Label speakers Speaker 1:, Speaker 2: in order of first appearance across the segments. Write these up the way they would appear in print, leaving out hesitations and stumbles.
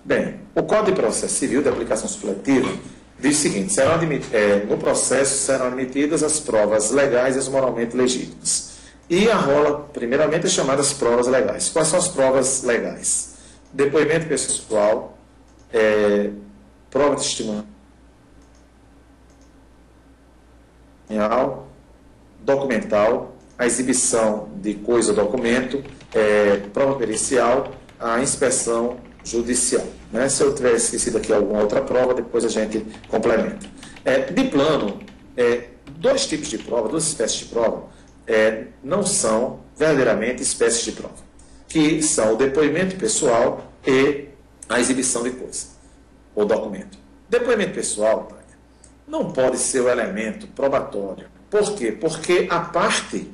Speaker 1: Bem, o Código de Processo Civil de aplicação supletiva diz o seguinte: no processo serão admitidas as provas legais e as moralmente legítimas. E a rola, primeiramente, é chamadas provas legais. Quais são as provas legais? Depoimento pessoal, prova testemunhal, documental, a exibição de coisa ou documento, prova pericial, a inspeção judicial. Né? Se eu tiver esquecido aqui alguma outra prova, depois a gente complementa. De plano, dois tipos de prova, duas espécies de prova, não são verdadeiramente espécies de prova, que são o depoimento pessoal e a exibição de coisa ou documento. Depoimento pessoal, Tânia, não pode ser o elemento probatório. Por quê? Porque a parte,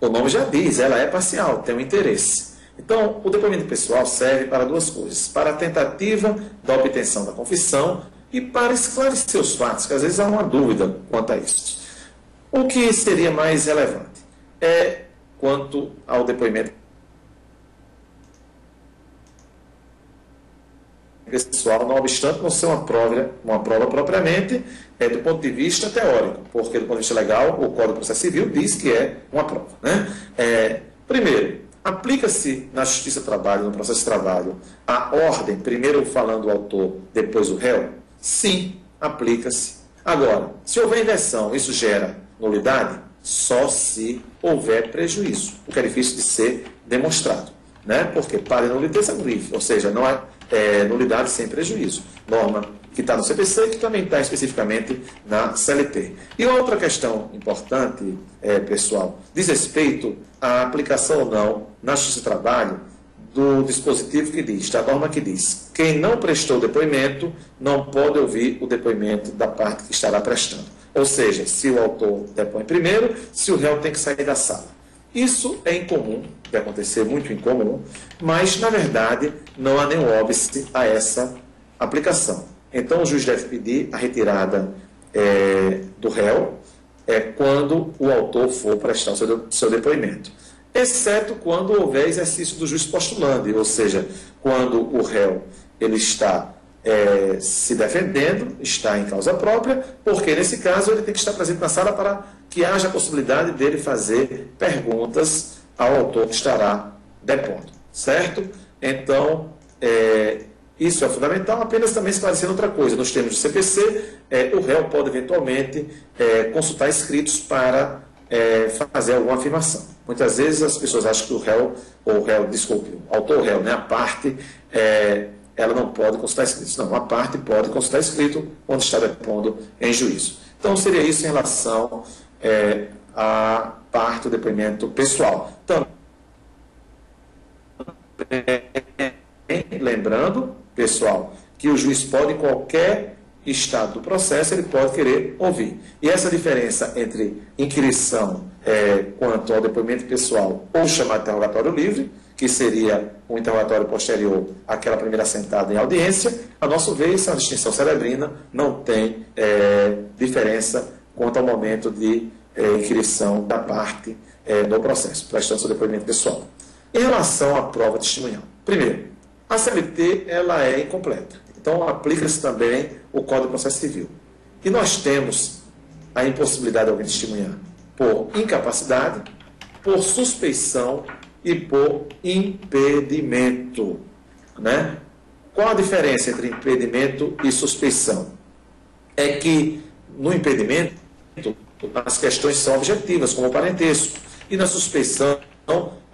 Speaker 1: o nome já diz, ela é parcial, tem um interesse. Então, o depoimento pessoal serve para duas coisas: para a tentativa da obtenção da confissão e para esclarecer os fatos, que às vezes há uma dúvida quanto a isso. O que seria mais relevante quanto ao depoimento pessoal, não obstante não ser uma prova propriamente, do ponto de vista teórico, porque do ponto de vista legal, o Código de Processo Civil diz que é uma prova. Né? Primeiro, aplica-se na Justiça do Trabalho, no processo de trabalho, a ordem, primeiro falando o autor, depois o réu? Sim, aplica-se. Agora, se houver inversão, isso gera nulidade? Só se houver prejuízo, o que é difícil de ser demonstrado. Né? Porque para nulidade é livre, ou seja, não há nulidade sem prejuízo. Norma que está no CPC e que também está especificamente na CLT. E outra questão importante, pessoal, diz respeito à aplicação ou não na Justiça do Trabalho do dispositivo que diz, da norma que diz: quem não prestou depoimento não pode ouvir o depoimento da parte que estará prestando. Ou seja, se o autor depõe primeiro, se o réu tem que sair da sala. Isso é incomum, vai acontecer muito incomum, mas, na verdade, não há nenhum óbice a essa aplicação. Então, o juiz deve pedir a retirada do réu quando o autor for prestar o seu depoimento, exceto quando houver exercício do juiz postulante, ou seja, quando o réu ele está se defendendo, está em causa própria, porque, nesse caso, ele tem que estar presente na sala para que haja a possibilidade dele fazer perguntas ao autor que estará depondo, certo? Então, isso é fundamental. Apenas também esclarecendo outra coisa: nos termos do CPC, o réu pode eventualmente consultar escritos para fazer alguma afirmação. Muitas vezes as pessoas acham que o autor réu, né, a parte, ela não pode consultar escritos. Não, a parte pode consultar escrito quando está depondo em juízo. Então, seria isso em relação à parte do depoimento pessoal. Então, lembrando, pessoal, que o juiz pode, em qualquer estado do processo, ele pode querer ouvir. E essa diferença entre inquirição quanto ao depoimento pessoal ou chamado interrogatório livre, que seria um interrogatório posterior àquela primeira sentada em audiência, a nosso ver, essa distinção cerebrina não tem diferença quanto ao momento de inquirição da parte do processo, prestando seu depoimento pessoal. Em relação à prova testemunhal, primeiro, a CLT ela é incompleta, então aplica-se também o Código de Processo Civil. E nós temos a impossibilidade de alguém testemunhar por incapacidade, por suspeição e por impedimento. Né? Qual a diferença entre impedimento e suspeição? É que no impedimento as questões são objetivas, como o parentesco, e na suspeição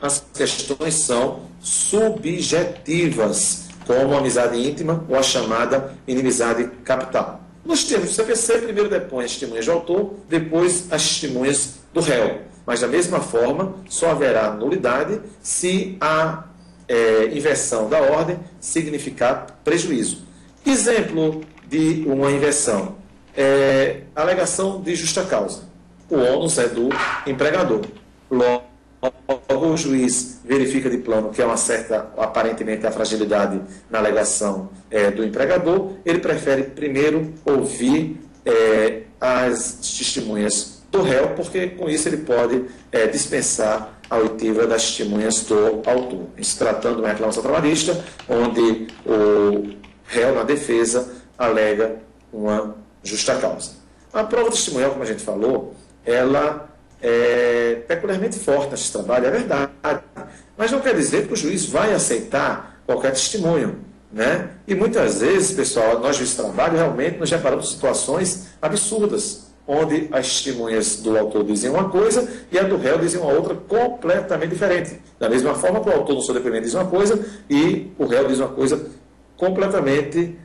Speaker 1: as questões são subjetivas, como a amizade íntima ou a chamada inimizade capital. Nos termos do CPC, primeiro depõe as testemunhas do autor, depois as testemunhas do réu. Mas, da mesma forma, só haverá nulidade se a inversão da ordem significar prejuízo. Exemplo de uma inversão: alegação de justa causa. O ônus é do empregador. Logo, o juiz verifica de plano que há uma certa, aparentemente, a fragilidade na alegação do empregador. Ele prefere primeiro ouvir as testemunhas do réu, porque com isso ele pode dispensar a oitiva das testemunhas do autor. Em se tratando de uma reclamação trabalhista, onde o réu, na defesa, alega uma justa causa. A prova testemunhal, como a gente falou, ela é peculiarmente forte nesse trabalho, é verdade, mas não quer dizer que o juiz vai aceitar qualquer testemunho, né? E muitas vezes, pessoal, nós juízes de trabalho realmente nos deparamos com situações absurdas, onde as testemunhas do autor dizem uma coisa e a do réu dizem uma outra completamente diferente. Da mesma forma que o autor no seu depoimento diz uma coisa e o réu diz uma coisa completamente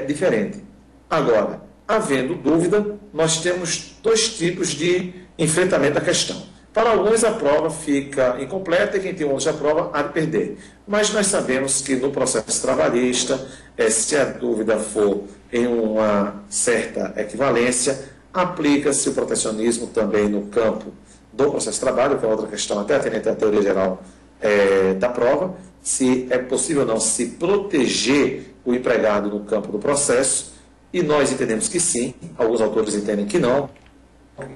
Speaker 1: diferente. Agora, havendo dúvida, nós temos dois tipos de enfrentamento da questão. Para alguns, a prova fica incompleta e quem tem um de a prova há de perder. Mas nós sabemos que no processo trabalhista, se a dúvida for em uma certa equivalência, aplica-se o protecionismo também no campo do processo de trabalho, que é outra questão até atendente à teoria geral da prova, se é possível ou não se proteger o empregado no campo do processo, e nós entendemos que sim, alguns autores entendem que não,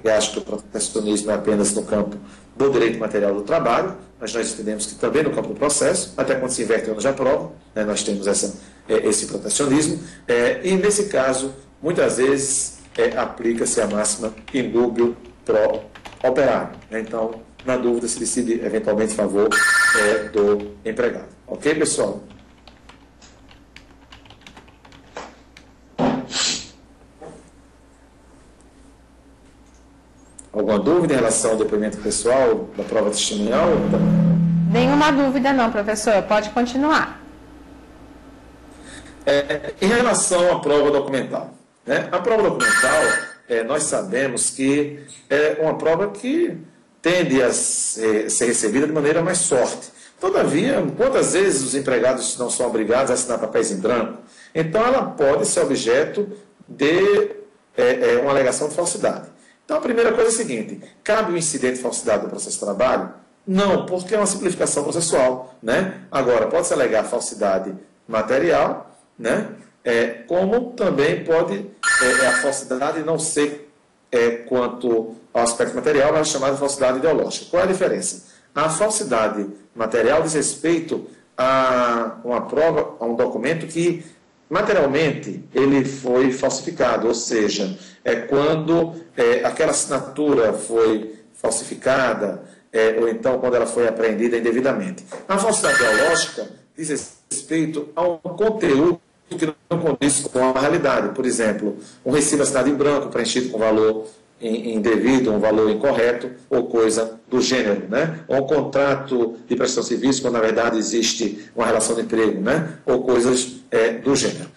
Speaker 1: e acham que o protecionismo é apenas no campo do direito material do trabalho, mas nós entendemos que também no campo do processo, até quando se inverte onde já prova, né, nós temos esse protecionismo, e nesse caso, muitas vezes, aplica-se a máxima in dubio pro operário. Né? Então, na dúvida, se decide eventualmente em favor do empregado. Ok, pessoal? Alguma dúvida em relação ao depoimento pessoal da prova testemunhal?
Speaker 2: Nenhuma dúvida não, professor. Pode continuar.
Speaker 1: Em relação à prova documental. Né? A prova documental, nós sabemos que é uma prova que tende a ser recebida de maneira mais forte. Todavia, quantas vezes os empregados não são obrigados a assinar papéis em branco? Então, ela pode ser objeto de uma alegação de falsidade. Então, a primeira coisa é a seguinte: cabe o incidente de falsidade do processo de trabalho? Não, porque é uma simplificação processual. Né? Agora, pode-se alegar falsidade material, né? Como também pode a falsidade não ser quanto ao aspecto material, mas chamada falsidade ideológica. Qual é a diferença? A falsidade material diz respeito a uma prova, a um documento que materialmente ele foi falsificado, ou seja, quando aquela assinatura foi falsificada, ou então quando ela foi apreendida indevidamente. A falsidade ideológica diz respeito a um conteúdo que não condiz com a realidade. Por exemplo, um recibo assinado em branco, preenchido com valor indevido, um valor incorreto, ou coisa do gênero, né? Ou um contrato de prestação de serviço, quando na verdade existe uma relação de emprego, né? Ou coisas do gênero.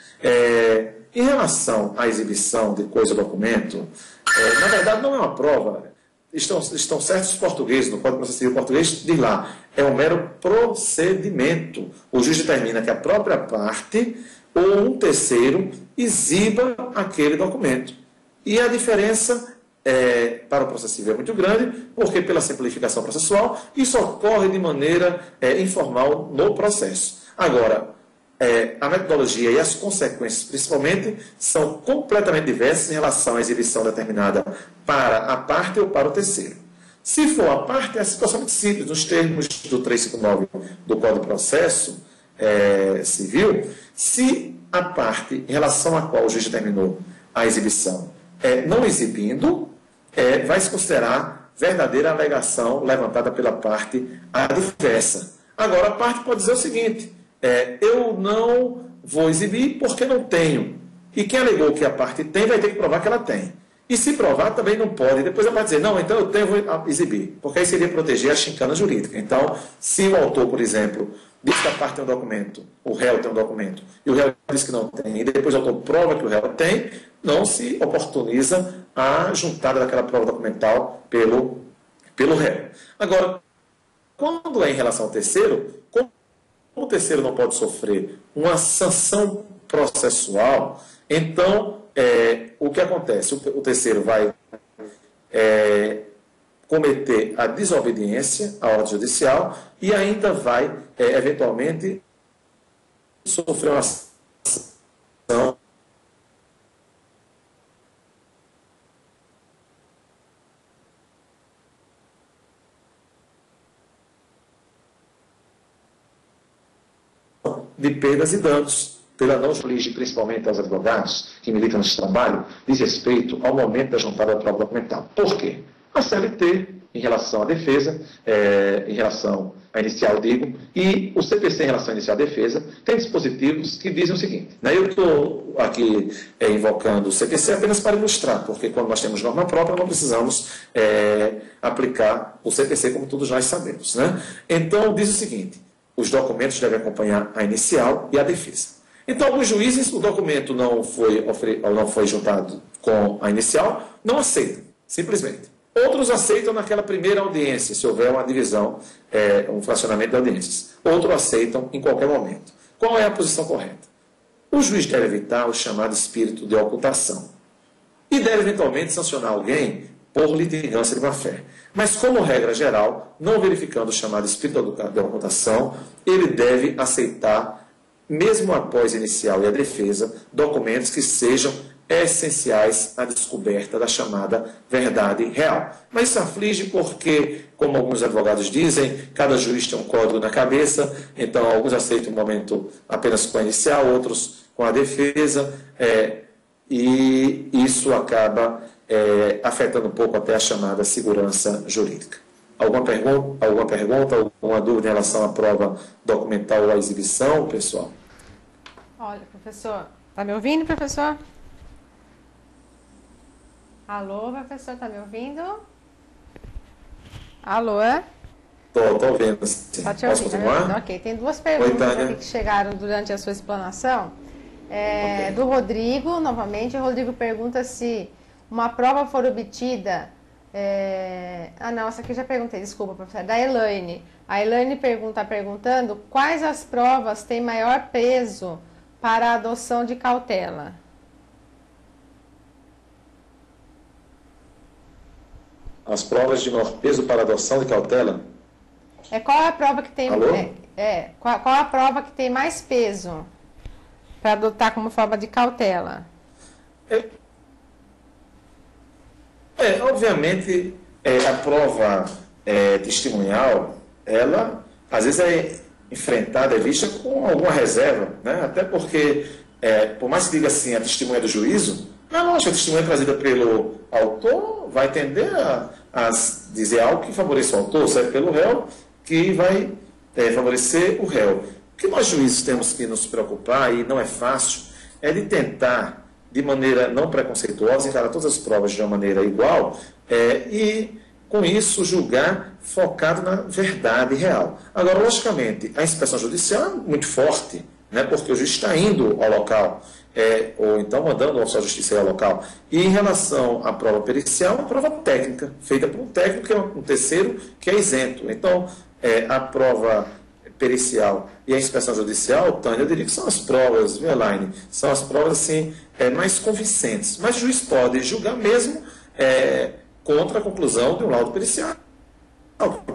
Speaker 1: Em relação à exibição de coisa ou documento, na verdade não é uma prova. Estão certos os portugueses, no Código de Processo Civil português, diz lá, é um mero procedimento. O juiz determina que a própria parte ou um terceiro exiba aquele documento. E a diferença para o processo civil é muito grande, porque pela simplificação processual, isso ocorre de maneira informal no processo. Agora, a metodologia e as consequências, principalmente, são completamente diversas em relação à exibição determinada para a parte ou para o terceiro. Se for a parte, é a situação muito simples, nos termos do 359 do Código de Processo Civil. Se a parte em relação à qual o juiz determinou a exibição não exibindo, vai se considerar verdadeira alegação levantada pela parte adversa. Agora, a parte pode dizer o seguinte: eu não vou exibir porque não tenho. E quem alegou que a parte tem vai ter que provar que ela tem. E se provar, também não pode. Depois ela vai dizer, não, então eu tenho, vou exibir. Porque aí seria proteger a chincana jurídica. Então, se o autor, por exemplo, diz que a parte tem um documento, o réu tem um documento, e o réu diz que não tem, e depois o autor prova que o réu tem, não se oportuniza a juntada daquela prova documental pelo réu. Agora, quando é em relação ao terceiro, como o terceiro não pode sofrer uma sanção processual, então, o que acontece? O terceiro vai cometer a desobediência à ordem judicial e ainda vai, eventualmente, sofrer uma sanção de perdas e danos, pela não jurídica, principalmente aos advogados que militam nesse trabalho, diz respeito ao momento da juntada da prova documental. Por quê? A CLT, em relação à defesa, em relação à inicial, digo, e o CPC, em relação à inicial defesa, tem dispositivos que dizem o seguinte, né? Eu estou aqui invocando o CPC apenas para ilustrar, porque quando nós temos norma própria, não precisamos aplicar o CPC, como todos nós sabemos, né? Então, diz o seguinte, os documentos devem acompanhar a inicial e a defesa. Então, alguns juízes, o documento não foi juntado com a inicial, não aceitam, simplesmente. Outros aceitam naquela primeira audiência, se houver uma divisão, um fracionamento de audiências. Outros aceitam em qualquer momento. Qual é a posição correta? O juiz deve evitar o chamado espírito de ocultação. E deve, eventualmente, sancionar alguém por litigância de má-fé. Mas, como regra geral, não verificando o chamado espírito de ocultação, ele deve aceitar, mesmo após a inicial e a defesa, documentos que sejam essenciais à descoberta da chamada verdade real. Mas isso aflige porque, como alguns advogados dizem, cada juiz tem um código na cabeça, então alguns aceitam o momento apenas com a inicial, outros com a defesa, e isso acaba afetando um pouco até a chamada segurança jurídica. Alguma pergunta, alguma dúvida em relação à prova documental ou à exibição, pessoal?
Speaker 2: Olha, professor, está me ouvindo, professor? Alô, professor, está me ouvindo? Alô?
Speaker 1: Estou ouvindo, sim.
Speaker 2: Tá te
Speaker 1: Posso
Speaker 2: ouvindo?
Speaker 1: continuar?
Speaker 2: Ok, tem duas perguntas aqui que chegaram durante a sua explanação. Okay. Do Rodrigo, novamente. O Rodrigo pergunta se uma prova for obtida... não, essa aqui eu já perguntei, desculpa, professor. Da Elaine. A Elaine está perguntando quais as provas têm maior peso para a adoção de cautela.
Speaker 1: As provas de maior peso para adoção de cautela?
Speaker 2: Qual é a prova que tem...
Speaker 1: Alô?
Speaker 2: Qual a prova que tem mais peso para adotar como forma de cautela?
Speaker 1: Obviamente, a prova testemunhal, ela, às vezes, é enfrentada, vista com alguma reserva, né? Até porque, por mais que diga assim, a testemunha do juízo, a testemunha trazida pelo autor vai tender a dizer algo que favoreça o autor, serve pelo réu, que vai favorecer o réu. O que nós juízes temos que nos preocupar, e não é fácil, é de tentar, de maneira não preconceituosa, encarar todas as provas de uma maneira igual, e, com isso, julgar focado na verdade real. Agora, logicamente, a inspeção judicial é muito forte, né, porque o juiz está indo ao local, ou então mandando o oficial de justiça ir ao local. E em relação à prova pericial, uma prova técnica, feita por um técnico, que é um terceiro, que é isento. Então, a prova pericial e a inspeção judicial, Tânia, eu diria que são as provas, viu, Elaine? São as provas, assim, mais convincentes. Mas o juiz pode julgar mesmo contra a conclusão de um laudo pericial.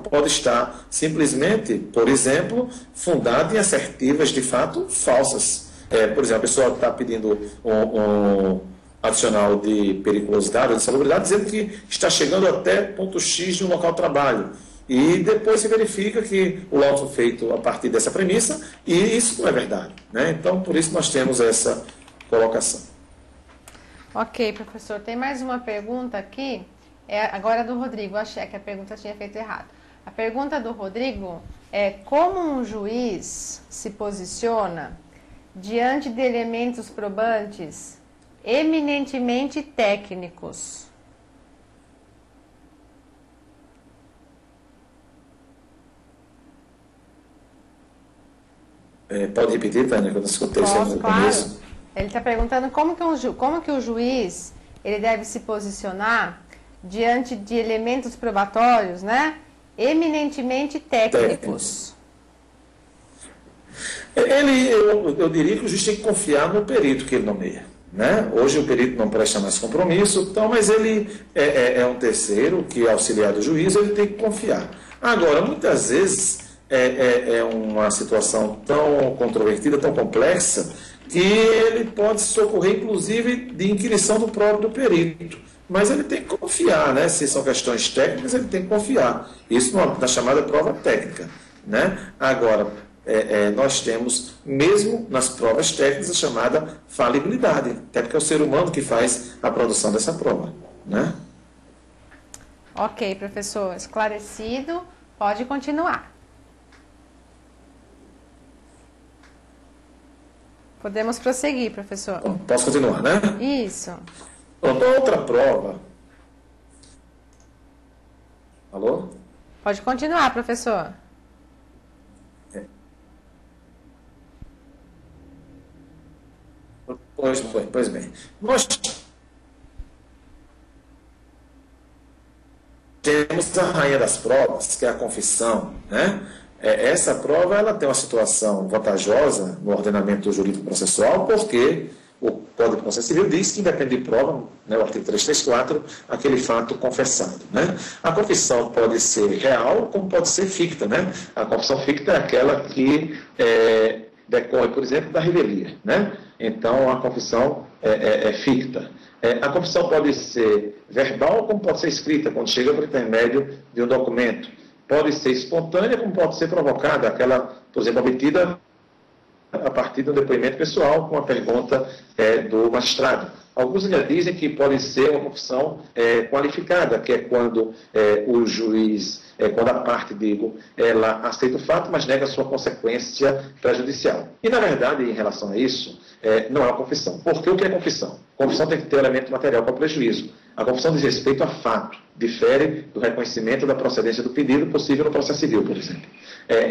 Speaker 1: Pode estar simplesmente, por exemplo, fundado em assertivas de fato falsas. Por exemplo, a pessoa está pedindo um adicional de periculosidade ou de insalubridade, dizendo que está chegando até ponto X de um local de trabalho. E depois se verifica que o laudo foi feito a partir dessa premissa, e isso não é verdade, né? Então, por isso nós temos essa colocação.
Speaker 2: Ok, professor. Tem mais uma pergunta aqui. Agora do Rodrigo. Achei que a pergunta tinha feito errado. A pergunta do Rodrigo é: como um juiz se posiciona diante de elementos probantes eminentemente técnicos?
Speaker 1: Pode repetir, Tânia, que eu não escutei isso no começo.
Speaker 2: Ele está perguntando como que o juiz ele deve se posicionar diante de elementos probatórios, né, eminentemente técnicos.
Speaker 1: Eu diria que o juiz tem que confiar no perito que ele nomeia, né? Hoje o perito não presta mais compromisso, então, mas ele é um terceiro que é auxiliar do juiz, ele tem que confiar. Agora, muitas vezes é uma situação tão controvertida, tão complexa, que ele pode socorrer, inclusive, de inquirição do próprio perito. Mas ele tem que confiar, né? Se são questões técnicas, ele tem que confiar. Isso na chamada prova técnica, né? Agora, nós temos, mesmo nas provas técnicas, a chamada falibilidade, até porque é o ser humano que faz a produção dessa prova, né?
Speaker 2: Ok, professor, esclarecido, pode continuar. Podemos prosseguir, professor.
Speaker 1: Posso continuar, né?
Speaker 2: Isso.
Speaker 1: Pronto, outra prova. Alô?
Speaker 2: Pode continuar, professor.
Speaker 1: Pois bem. Nós temos a rainha das provas, que é a confissão, né? Essa prova ela tem uma situação vantajosa no ordenamento jurídico processual, porque o Código de Processo Civil diz que independe de prova, né, o artigo 334, aquele fato confessado, né? A confissão pode ser real, como pode ser ficta, né? A confissão ficta é aquela que decorre, por exemplo, da revelia, né? Então, a confissão é ficta. A confissão pode ser verbal, como pode ser escrita, quando chega por intermédio de um documento. Pode ser espontânea, como pode ser provocada, aquela, por exemplo, obtida a partir de um depoimento pessoal com a pergunta do magistrado. Alguns ainda dizem que pode ser uma confissão qualificada, que é quando o juiz, quando a parte, ela aceita o fato, mas nega a sua consequência prejudicial. E, na verdade, em relação a isso, não é uma confissão. Porque o que é confissão? Confissão tem que ter elemento material para prejuízo. A confissão diz respeito a fato, difere do reconhecimento da procedência do pedido possível no processo civil, por exemplo.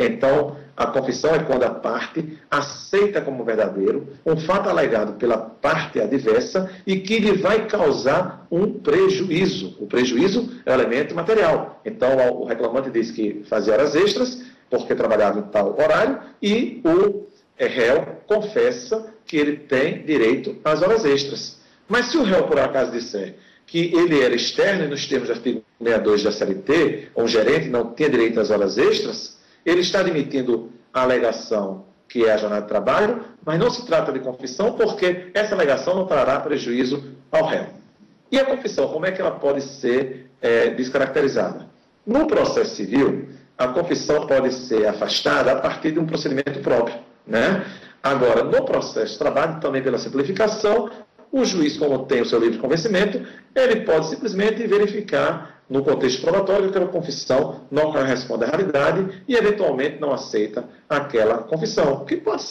Speaker 1: Então, a confissão é quando a parte aceita como verdadeiro um fato alegado pela parte adversa e que lhe vai causar um prejuízo. O prejuízo é o elemento material. Então, o reclamante diz que fazia horas extras porque trabalhava em tal horário e o réu confessa que ele tem direito às horas extras. Mas se o réu, por acaso, disser que ele era externo e nos termos do artigo 62 da CLT, ou um gerente não tinha direito às horas extras, ele está admitindo a alegação que é a jornada de trabalho, mas não se trata de confissão porque essa alegação não trará prejuízo ao réu. E a confissão, como é que ela pode ser descaracterizada? No processo civil, a confissão pode ser afastada a partir de um procedimento próprio, né? Agora, no processo de trabalho, também pela simplificação, o juiz, como tem o seu livre convencimento, ele pode simplesmente verificar no contexto probatório que aquela confissão não corresponde à realidade e, eventualmente, não aceita aquela confissão. Que pode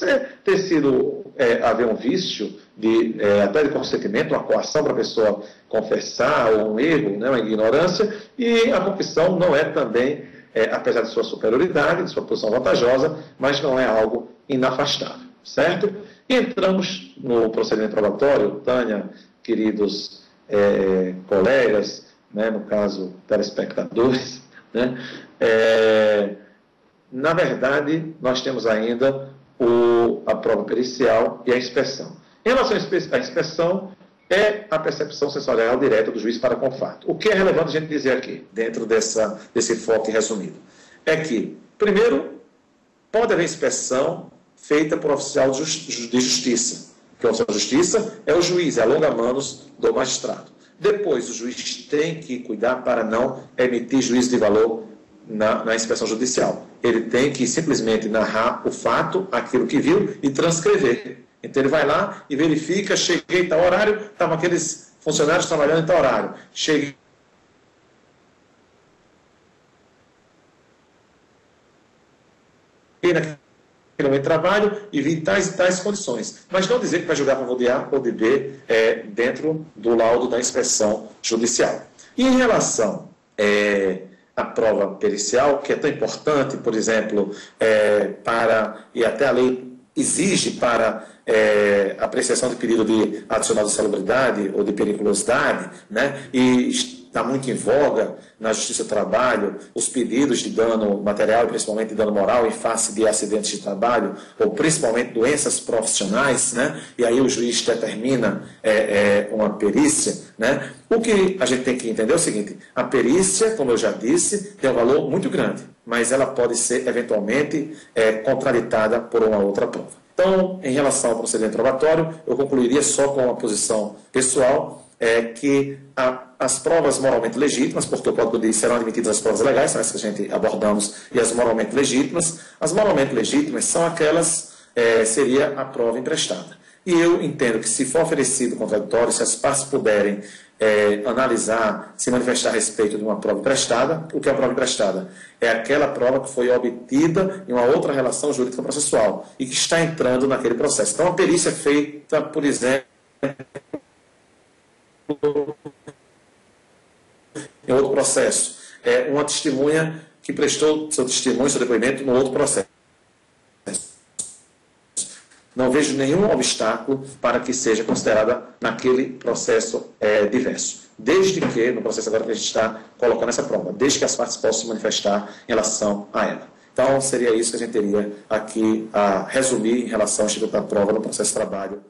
Speaker 1: ter sido, haver um vício, até de consentimento, uma coação para a pessoa confessar, ou um erro, né, uma ignorância, e a confissão não é também, apesar de sua superioridade, de sua posição vantajosa, mas não é algo inafastável, certo? E entramos no procedimento probatório, Tânia, queridos colegas, né, no caso, telespectadores, né, na verdade, nós temos ainda a prova pericial e a inspeção. Em relação à inspeção, é a percepção sensorial direta do juiz para com o fato. O que é relevante a gente dizer aqui, dentro desse foco resumido, é que, primeiro, pode haver inspeção feita por oficial de justiça, que o oficial de justiça é o juiz, é a longa-manos do magistrado. Depois, o juiz tem que cuidar para não emitir juízo de valor na inspeção judicial. Ele tem que simplesmente narrar o fato, aquilo que viu, e transcrever. Então, ele vai lá e verifica, cheguei em tal horário, estavam aqueles funcionários trabalhando em tal horário. Cheguei naquele momento de trabalho e vi tais e tais condições. Mas não dizer que vai julgar a favor de A ou de B dentro do laudo da inspeção judicial. E em relação à prova pericial, que é tão importante, por exemplo, e até a lei exige para apreciação de pedido de adicional de salubridade ou de periculosidade, né? E está muito em voga na Justiça do Trabalho os pedidos de dano material, principalmente de dano moral, em face de acidentes de trabalho, ou principalmente doenças profissionais, né? E aí o juiz determina uma perícia, né? O que a gente tem que entender é o seguinte: a perícia, como eu já disse, tem um valor muito grande, mas ela pode ser, eventualmente, contraditada por uma outra prova. Então, em relação ao procedimento probatório, eu concluiria só com uma posição pessoal, que as provas moralmente legítimas, porque o Código diz serão admitidas as provas legais, são essas que a gente abordamos, e as moralmente legítimas. As moralmente legítimas são aquelas, seria a prova emprestada. E eu entendo que se for oferecido contraditório, se as partes puderem analisar, se manifestar a respeito de uma prova emprestada, o que é a prova emprestada? É aquela prova que foi obtida em uma outra relação jurídica processual e que está entrando naquele processo. Então, a perícia é feita, por exemplo, em outro processo. Uma testemunha que prestou seu testemunho, seu depoimento no outro processo. Não vejo nenhum obstáculo para que seja considerada naquele processo diverso. Desde que, no processo agora que a gente está colocando essa prova, desde que as partes possam se manifestar em relação a ela. Então, seria isso que a gente teria aqui a resumir em relação ao Instituto da Prova no processo de trabalho.